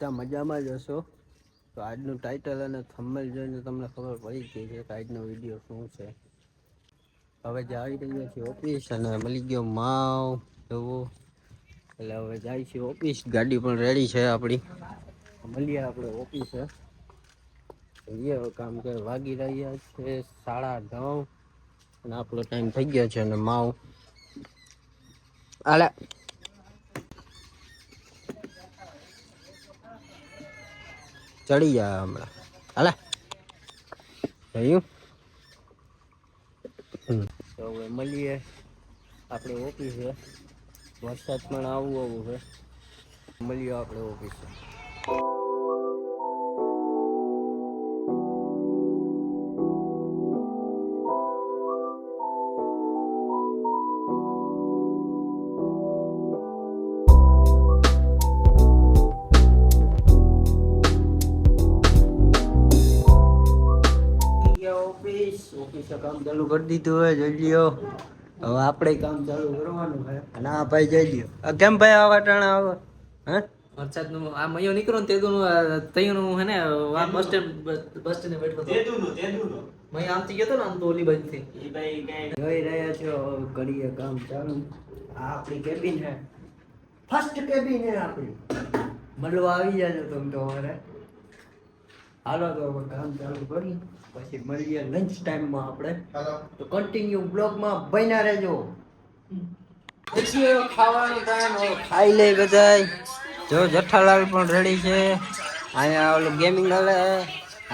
બધા મજામાં જ હશો. તો આજનું ટાઇટલ અને થંબનેલ જોઈને તમને ખબર પડી ગઈ છે કે આજનો વિડીયો શું છે. હવે જે આવી રહ્યા છે ઓફિસ અને મળી ગયો માવ જોવો. એટલે હવે જાય છે ઓફિસ, ગાડી પણ રેડી છે આપણી. મળીએ આપણે ઓફિસે. હવે કામ કે વાગી રહ્યા છે 9:30 અને આપણો ટાઈમ થઈ ગયો છે. અને માવ આલે ચડી જાય હમણાં હાલે જોયું. તો હવે મળીએ આપણે ઓફિસે. વરસાદ પણ આવું છે. મળીએ આપણે ઓફિસે. ઓફિસે કામ ચાલુ કરી દીધું હોય જોઈ લ્યો. હવે આપણે કામ ચાલુ કરવાનું છે. અને આ ભાઈ જઈ લ્યો. કેમ ભાઈ આવા ટાણા આવે હે વરસાદ નું આ મયો નીકળો ને તેદું તઈનું હે ને બસ સ્ટેન્ડ બેઠો તેદું મય આમથી ગયો તો ને આમ તો ઓલી બાજુ થી ઈ ભાઈ જોઈ રહ્યા છો. કરીએ કામ ચાલુ. આ આપણી કેબિન છે, ફર્સ્ટ કેબિન છે આપણી. મળવા આવી જાજો તમે તમારે. હાલો તો હવે કામ ચાલુ કરી પછી મળીએ લંચ ટાઈમમાં આપણે. તો કન્ટિન્યુ બ્લોગમાં બન્યા રહેજો. પછી ખાવાનો ટાઈમ ખાઈ લે બધાય. જો જેઠાલાલ પણ રેડી છે. અહીંયા ઓલું ગેમિંગ હાલે.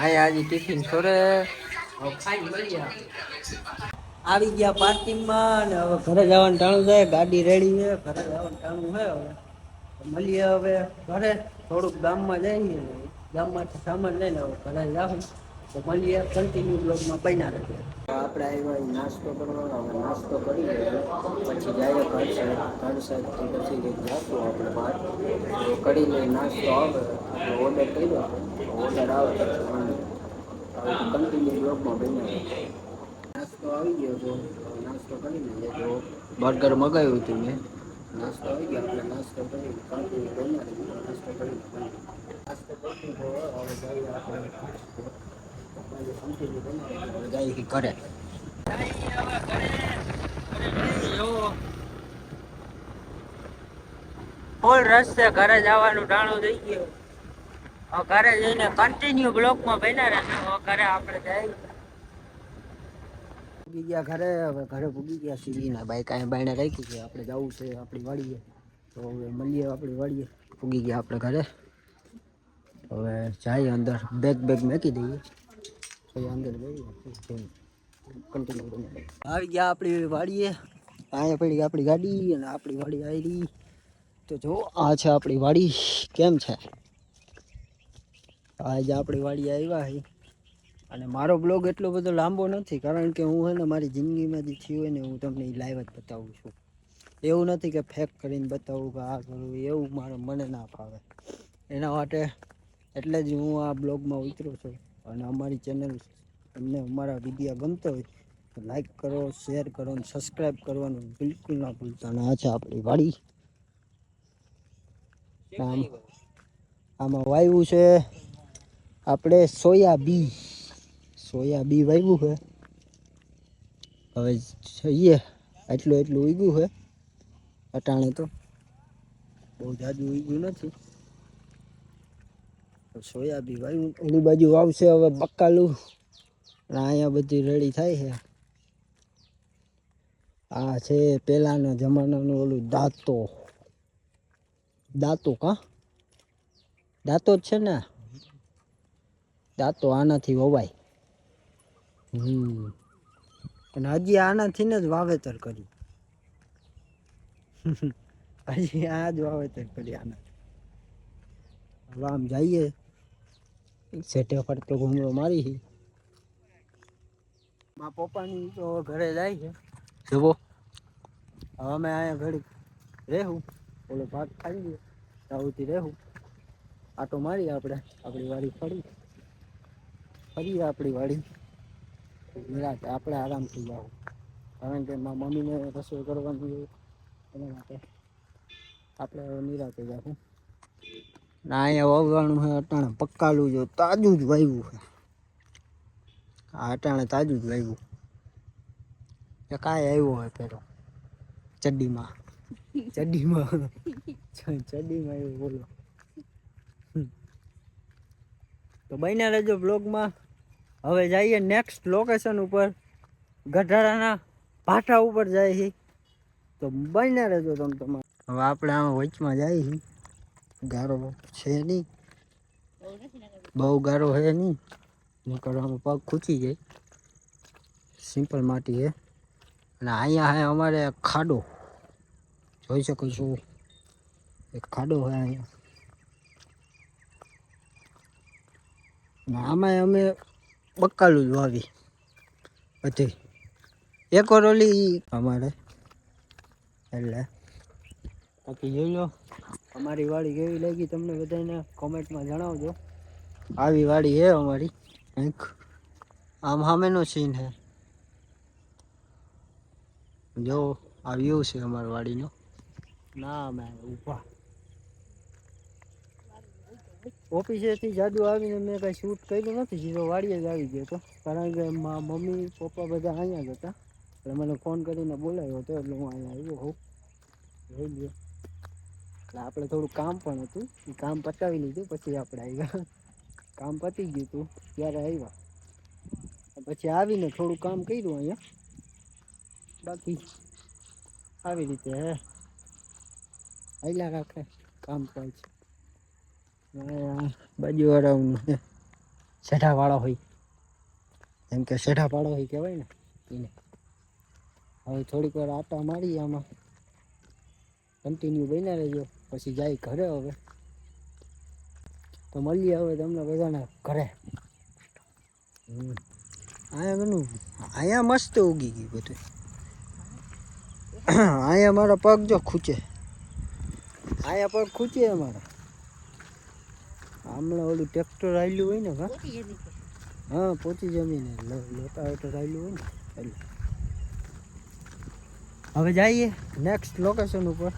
અહીંયા આજે ટિફિન છોરે. હવે ખાઈ મળીએ આવી ગયા પાર્કિંગમાં. અને હવે ઘરે જવાનું ટાણું છે. ગાડી રેડી છે. ઘરે જવાનું ટાણું છે. હવે મળીએ હવે ઘરે. થોડુંક ગામમાં જઈએ. ગામમાંથી સામાન લઈને હવે ઘરે જાઉં. તો મળીએ કન્ટિન્યુ બ્લોગમાં બન્યા રહેજો. આપણે આવ્યા નાસ્તો કરવાનો. હવે નાસ્તો કરી પછી જઈએ ઘર સાઈડથી પછી કંઈક જાશું આપણે બહાર. કરી લઈ નાસ્તો આવે ઓર્ડર કર્યો. ઓર્ડર આવે કન્ટિન્યુ બ્લોગમાં બન્યા રહેજો. નાસ્તો આવી ગયો તો નાસ્તો કરી લઈએ. તો બર્ગર મગાવ્યું હતું મેં. નાસ્તો આવી ગયો. આપણે નાસ્તો કરી કન્ટિન્યુ બન્યા રહેજો. નાસ્તો કરી નાસ્તો કરી હવે જઈએ આપણે જાય કરે ફૂલ રસ્તે ઘરે જવાનું ટાણું થઈ ગયું. હવે ઘરે જઈને કન્ટિન્યુ બ્લોકમાં બન્યા રહેશે. હવે ઘરે આપણે જઈએ પૂગી ગયા ઘરે. હવે ઘરે પૂગી ગયા સીવીના બાઈક અહીંયા બાયણે રાખી છે. આપણે જવું છે આપણી વાડીએ. તો હવે મળીએ આપણી વાડીએ. પૂગી ગયા આપણે ઘરે. હવે જઈએ અંદર. બેગ મેકી દઈએ પછી અંદર જઈએ કન્ટિન્યુ બની. આવી ગયા આપણી વાડીએ. અહીંયા પડી આપણી ગાડી અને આપણી વાડી આવી. તો જો આ છે આપણી વાડી. કેમ છે આજે આપણી વાડી આવ્યા છે. અને મારો બ્લોગ એટલો બધો લાંબો નથી કારણ કે હું હે ને મારી જિંદગીમાં જે થયું હોય ને હું તમને લાઈવ જ બતાવું છું. એવું નથી કે ફેક કરીને બતાવું કે આ કરું એવું મને ના ફાવે. એના માટે એટલે જ હું આ બ્લોગમાં ઉતરું છું. અને અમારી ચેનલ તમને અમારા વિડીયો ગમતો હોય તો લાઈક કરો, શેર કરો અને સબસ્ક્રાઈબ કરવાનું બિલકુલ ના ભૂલતા. અને આ છે આપણી વાડી. આમાં વાવ્યું છે આપણે સોયાબી વાવ્યું છે. હવે જોઈએ એટલું ઉગ્યું છે અટાણે. તો બહુ જાજુ ઉગ્યું નથી. સોયાબી વાવ્યું. એની બાજુ વાવશે હવે બકાલું. અહીંયા બધી રેડી થાય છે. આ છે પેલાના જમાનાનું ઓલું દાંતો દાંતો જ છે ને. દાંતો આનાથી વવાય. અને હજી આનાથી ને જ વાવેતર કરી. હજી આ જ વાવેતર કરી આનાથી. હવે આમ જઈએ સેટે ફરતો ઘૂમરો મારી. મારા પપ્પાની તો ઘરે જાય છે જુઓ. હવે અમે અહીંયા ઘડી રહેવું. ઓલો ભાત ખાઈ ગયો ત્યાંથી રહેવું. આટો મારી આપણે આપણી વાડી ફરીએ આપણી વાડી. નિરાંતે આપણે આરામથી જાવ કારણ કે મારા મમ્મીને રસોઈ કરવાની હોય એના માટે આપણે નિરાંતે જાઉં. ને અહીંયા વાવવાનું છે અટાણે પક્કાલું જો તાજું જ વાવ્યું છે. આ અટાણે તાજું જ વાવ્યું કે કાંઈ આવ્યો હોય પેલો ચડ્ડીમાં એવું બોલો. તો બન્યા રહેજો બ્લોગમાં. હવે જઈએ નેક્સ્ટ લોકેશન ઉપર, ગઢારાના ભાઠા ઉપર જાય છે. તો બન્યા રહેજો તમે તમારે. હવે આપણે આમાં વચમાં જાય છે. ગારો છે નહીં, બહુ ગારો છે નહીં, નીકળવામાં પગ ખૂચી જાય. સિમ્પલ માટી છે. અને અહીંયા હે અમારે ખાડો જોઈ શકો છો, એક ખાડો છે અહીંયા. અને આમાં અમે બકાલું જ વાવી બધી એક ઓલી અમારે. એટલે બાકી જોઈ લો અમારી વાડી કેવી લાગી તમને બધાને કોમેન્ટમાં જણાવજો. આવી વાડી છે અમારી. કંઈક આમ સામેનો સીન છે. જો આ વ્યૂ છે અમારી વાડીનો. ના મેં ઊભા ઓફિસેથી જાદુ આવીને મેં કાંઈ શૂટ કર્યું નથી, સીધો વાડીએ જ આવી ગયો હતો. કારણ કે મમ્મી પપ્પા બધા અહીંયા જ હતા, એટલે મને ફોન કરીને બોલાવ્યો હતો, એટલે હું અહીંયા આવ્યો હોઉં. જોઈ લ્યો. એટલે આપણે થોડું કામ પણ હતું, એ કામ પતાવી લીધું પછી આપણે આવ્યા. કામ પતી ગયું હતું ત્યારે આવ્યા. પછી આવીને થોડું કામ કર્યું અહીંયા. બાકી આવી રીતે હે હાલ્યા રાખે કામ કાજ. બાજુવાળા શેઠાવાળો હોય, એમ કે શેઠાપાડો હોય કહેવાય ને એને. હવે થોડીક વાર આટા મારી આમાં, કન્ટિન્યુ બન્યા રહેજો, પછી જાય ઘરે. હવે તો મળીએ હવે તમને બધાને ઘરે. અહીંયા મસ્ત ઉગી ગયું બધું. અહીંયા મારા પગ જો ખૂચે, અહીંયા પગ ખૂચે અમારા. હમણાં ઓલું ટ્રેક્ટર આવેલું હોય ને, હા પોચી જમીને લોટા આવેલું હોય ને એટલે. હવે જઈએ નેક્સ્ટ લોકેશન ઉપર,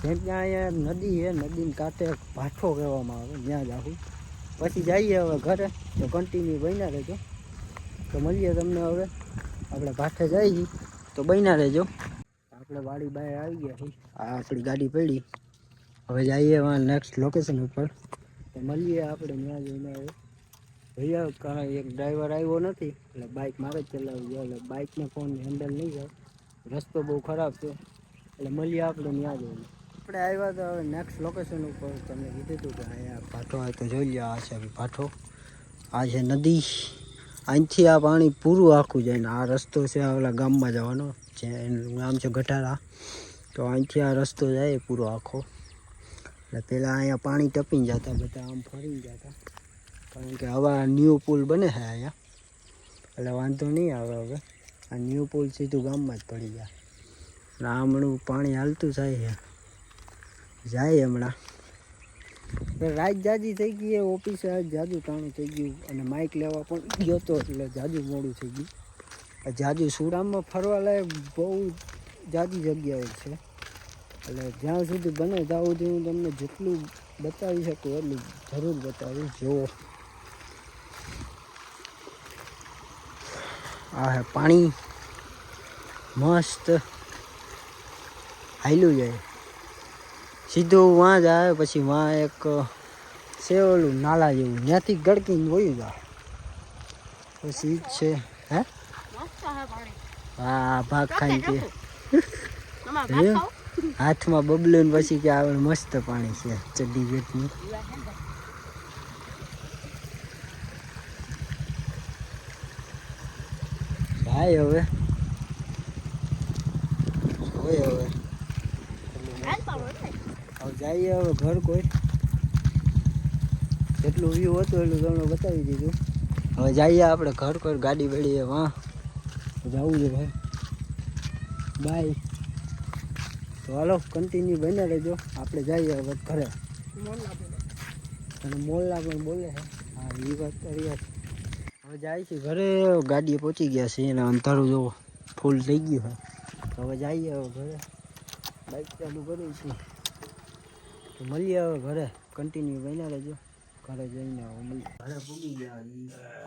જેમ કે અહીંયા નદી છે, નદીને કાંઠે ભાઠો કહેવામાં આવે, ત્યાં જ આવું. પછી જઈએ હવે ઘરે. તો કન્ટિન્યુ બન્યા રહેજો. તો મળીએ તમને હવે. આપણે ભાઠે જઈએ તો બન્યા રહેજો. આપણે વાડી બહાર આવી ગયા છીએ, આ આપણી ગાડી પડી. હવે જઈએ નેક્સ્ટ લોકેશન ઉપર. તો મળીએ આપણે ત્યાં જઈને. હવે ભૈયા કારણ એક ડ્રાઈવર આવ્યો નથી, એટલે બાઇક મારે જ ચલાવી જાય, એટલે બાઇકને ફોન હેન્ડલ નહીં જાય, રસ્તો બહુ ખરાબ છે. એટલે મળીએ આપણે ત્યાં જઈને. આપણે આવ્યા તો હવે નેક્સ્ટ લોકેશન ઉપર. તમને કીધું હતું કે અહીંયા ભાઠો આવે તો જોઈ લો. આ છે ભાઠો, આ છે નદી. અહીંથી આ પાણી પૂરું આખું જાય ને આ રસ્તો છે ઓલા ગામમાં જવાનો, જે એનું નામ છે ગઢારા. તો અહીંથી આ રસ્તો જાય પૂરો આખો. એટલે પહેલાં અહીંયા પાણી ટપીને જતા, બધા આમ ફરીને જતા. કારણ કે હવે ન્યૂ પુલ બને છે અહીંયા, એટલે વાંધો નહીં આવે. હવે આ ન્યૂ પુલ સીધું ગામમાં જ પડી જાય. અને હમણાં પાણી હાલતું જાય હમણાં. રાત જાજી થઈ ગઈ, ઓફિસે આજ જાજુ કાણું થઈ ગયું, અને માઇક લેવા પણ ગયો હતો એટલે જાજુ મોડું થઈ ગયું. જાજુ સુરામમાં ફરવા લાયક બહુ જાજી જગ્યાઓ છે, એટલે જ્યાં સુધી બને ત્યાં સુધી હું તમને જેટલું બતાવી શકું એટલું જરૂર બતાવીશ. જુઓ આ હે પાણી મસ્ત હાલ્યું જાય સીધું વાં જ આવે. પછી વાં એક છે ઓલું નાલા જેવું, ત્યાંથી ગળકીને વયું જાય. પછી જ છે હે હા ભાગ ખાઈ છે હાથમાં બબલું ને પછી કે આવે મસ્ત પાણી છે ચડ્ડી જેટલું. ભાઈ હવે જઈએ હવે ઘર. કોઈ જેટલું વ્યૂ હતું એટલું તમને બતાવી દીધું. હવે જઈએ આપણે ઘર. કોઈ ગાડી બેડીએ વાં જવું છે ભાઈ. બાય. તો હાલો કન્ટિન્યુ બન્યા રહેજો. આપણે જઈએ હવે ઘરે. અને મોલ્લા પણ બોલે છે. હા એ વાત કરી. હવે જાય છે ઘરે. ગાડીએ પહોંચી ગયા છે અને અંધારું જો ફૂલ થઈ ગયું છે. હવે જઈએ હવે ઘરે. બાઇક ચાલુ કરું છું. તો મળીએ હવે ઘરે. કન્ટિન્યુ બન્યા રહેજો. ઘરે જઈને ઘરે પૂગી ગયા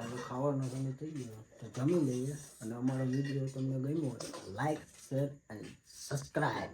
હવે ખાવાનો સમય થઈ ગયો તો જમી લઈએ. અને અમારો વિડીયો તમને ગમ્યો હોય લાઈક શેર અને સબસ્ક્રાઈબ.